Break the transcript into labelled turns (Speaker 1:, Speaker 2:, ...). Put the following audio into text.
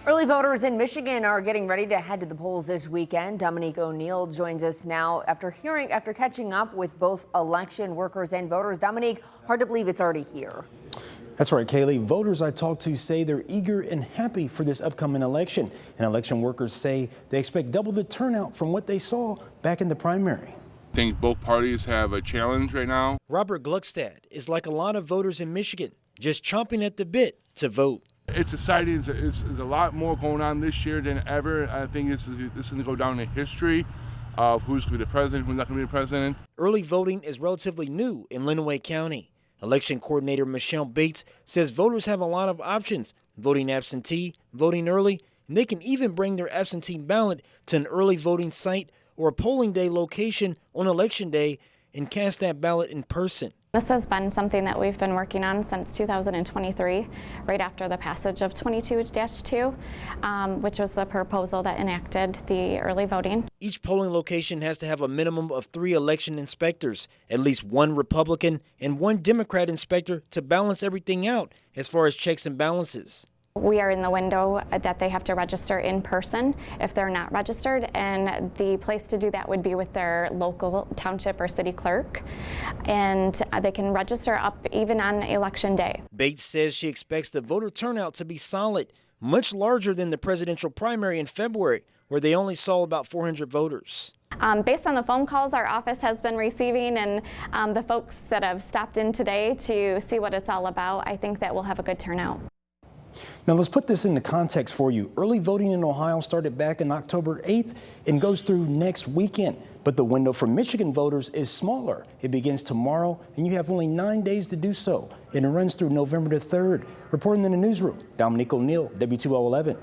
Speaker 1: Early voters in Michigan are getting ready to head to the polls this weekend. Dominique O'Neill joins us now after catching up with both election workers and voters. Dominique, hard to believe it's already here.
Speaker 2: That's right, Kaylee. Voters I talked to say they're eager and happy for this upcoming election. And election workers say they expect double the turnout from what they saw back in the primary.
Speaker 3: I think both parties have a challenge right now.
Speaker 2: Robert Gluckstad is like a lot of voters in Michigan, just chomping at the bit to vote.
Speaker 3: It's exciting. It's a lot more going on this year than ever. I think this is going to go down in history of who's going to be the president, who's not going to be the president.
Speaker 2: Early voting is relatively new in Lenawee County. Election coordinator Michelle Bates says voters have a lot of options: voting absentee, voting early, and they can even bring their absentee ballot to an early voting site or a polling day location on election day and cast that ballot in person.
Speaker 4: This has been something that we've been working on since 2023, right after the passage of 22-2, which was the proposal that enacted the early voting.
Speaker 2: Each polling location has to have a minimum of 3 election inspectors, at least 1 Republican and 1 Democrat inspector to balance everything out as far as checks and balances.
Speaker 4: We are in the window that they have to register in person if they're not registered, and the place to do that would be with their local township or city clerk, and they can register up even on election day.
Speaker 2: Bates says she expects the voter turnout to be solid, much larger than the presidential primary in February, where they only saw about 400 voters.
Speaker 4: Based on the phone calls our office has been receiving and the folks that have stopped in today to see what it's all about, I think that we'll have a good turnout.
Speaker 2: Now let's put this into context for you. Early voting in Ohio started back on October 8th and goes through next weekend. But the window for Michigan voters is smaller. It begins tomorrow and you have only 9 days to do so. And it runs through November the 3rd. Reporting in the newsroom, Dominique O'Neill, W2O11.